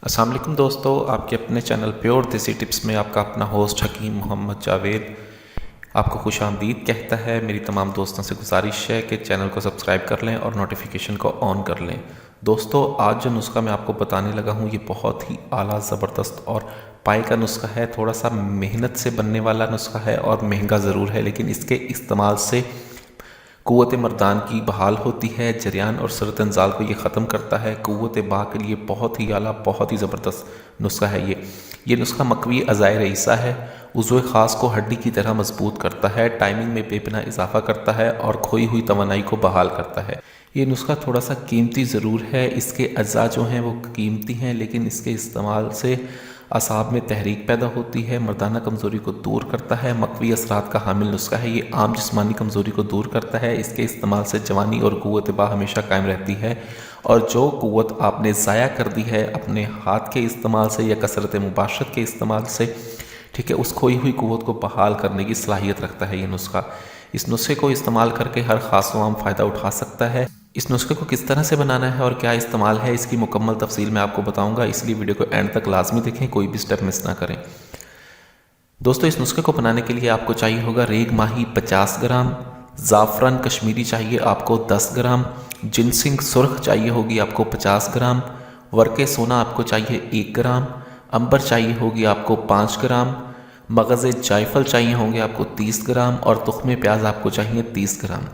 अस्सलाम वालेकुम दोस्तों, आपके अपने चैनल प्योर देसी टिप्स में आपका अपना होस्ट हकीम मोहम्मद जावेद आपको खुश आमदीद कहता है। मेरी तमाम दोस्तों से गुजारिश है कि चैनल को सब्सक्राइब कर लें और नोटिफिकेशन को ऑन कर लें। दोस्तों, आज जो नुस्खा मैं आपको बताने लगा हूँ ये बहुत ही आला ज़बरदस्त और पाए का नुस्खा है। थोड़ा सा मेहनत से बनने वाला नुस्खा है और महंगा ज़रूर है, लेकिन इसके इस्तेमाल से क़ुव्वत मर्दान की बहाल होती है। जरियान और सूरत इंज़ाल को ये ख़त्म करता है। क़ुव्वत बा के लिए बहुत ही आला, बहुत ही ज़बरदस्त नुस्खा है ये नुस्खा मकवी अज़ाए रईसा है। उज़्व ख़ास को हड्डी की तरह मजबूत करता है, टाइमिंग में बेपनाह इजाफा करता है और खोई हुई तवानाई को बहाल करता है। ये नुस्खा थोड़ा सा कीमती ज़रूर है, इसके अज्जा जो हैं वो कीमती हैं, लेकिन इसके इस्तेमाल से असाब में तहरीक पैदा होती है, मर्दाना कमज़ोरी को दूर करता है, मकवी असरात का हामिल नुस्खा है। ये आम जिस्मानी कमज़ोरी को दूर करता है। इसके इस्तेमाल से जवानी और क़ुव्वत बा हमेशा कायम रहती है, और जो क़ुव्वत आपने ज़ाया कर दी है अपने हाथ के इस्तेमाल से या कसरत मुबाशरत के इस्तेमाल से, ठीक है, उस खोई हुई क़ुव्वत को बहाल करने की सलाहियत रखता है ये नुस्खा। इस नुस्खे को इस्तेमाल करके हर ख़ास व आम फ़ायदा उठा सकता है। इस नुस्खे को किस तरह से बनाना है और क्या इस्तेमाल है, इसकी मुकम्मल तफसील मैं आपको बताऊंगा, इसलिए वीडियो को एंड तक लाजमी देखें, कोई भी स्टेप मिस ना करें। दोस्तों, इस नुस्खे को बनाने के लिए आपको चाहिए होगा रेग माही 50 ग्राम, ज़ाफ़रान कश्मीरी चाहिए आपको 10 ग्राम, जिनसिंग सुर्ख चाहिए होगी आपको 50 ग्राम, वर्के सोना आपको चाहिए 1 ग्राम, अंबर चाहिए होगी आपको 5 ग्राम, मगज़ जायफल चाहिए होंगे आपको 30 ग्राम और तुख्मे प्याज आपको चाहिए 30 ग्राम।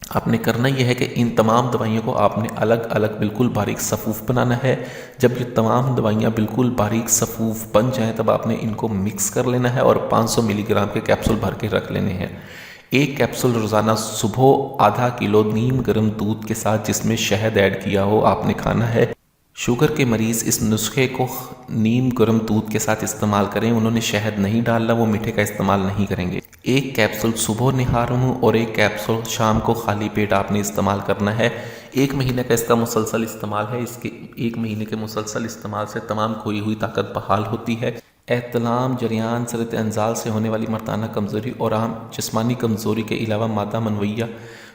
आपने करना यह है कि इन तमाम दवाइयों को आपने अलग अलग बिल्कुल बारीक सफ़ूफ़ बनाना है। जब ये तमाम दवाइयाँ बिल्कुल बारीक सफ़ूफ़ बन जाएं तब आपने इनको मिक्स कर लेना है और 500 मिलीग्राम के कैप्सूल भर के रख लेने हैं। एक कैप्सूल रोज़ाना सुबह आधा किलो नीम गर्म दूध के साथ जिसमें शहद ऐड किया हो आपने खाना है। शुगर के मरीज़ इस नुस्खे को नीम गर्म दूध के साथ इस्तेमाल करें, उन्होंने शहद नहीं डालना, वो मीठे का इस्तेमाल नहीं करेंगे। एक कैप्सूल सुबह निहार हूँ और एक कैप्सूल शाम को खाली पेट आपने इस्तेमाल करना है। 1 महीने का इसका मुसलसल इस्तेमाल है। इसके 1 महीने के मुसलसल इस्तेमाल से तमाम खोई हुई ताकत बहाल होती है। एहतलाम, जरियान, सूरत इंज़ाल से होने वाली मर्दाना कमज़ोरी और आम जिस्मानी कमज़ोरी के अलावा मादा मनवैया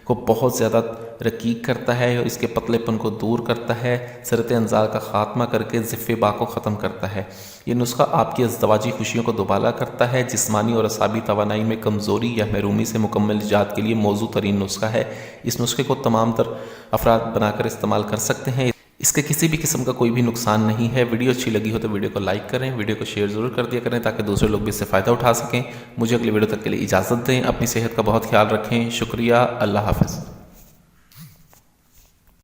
को बहुत ज़्यादा रकीक करता है और इसके पतलेपन को दूर करता है। सूरत इंज़ाल का ख़ात्मा करके ज़िफ़्फ़े बा को ख़त्म करता है। ये नुस्खा आपकी अज़दवाजी खुशियों को दोबाला करता है। जिस्मानी और असाबी तवानाई में कमज़ोरी या महरूमी से मुकम्मल निजात के लिए मौजू तरीन नुस्खा है। इस नुस्खे को तमाम तर अफराद बनाकर इस्तेमाल कर सकते हैं। इसके किसी भी किस्म का कोई भी नुकसान नहीं है। वीडियो अच्छी लगी हो तो वीडियो को लाइक करें, वीडियो को शेयर ज़रूर कर दिया करें ताकि दूसरे लोग भी इससे फ़ायदा उठा सकें। मुझे अगली वीडियो तक के लिए इजाज़त दें। अपनी सेहत का बहुत ख्याल रखें। शुक्रिया। अल्लाह हाफ़िज़।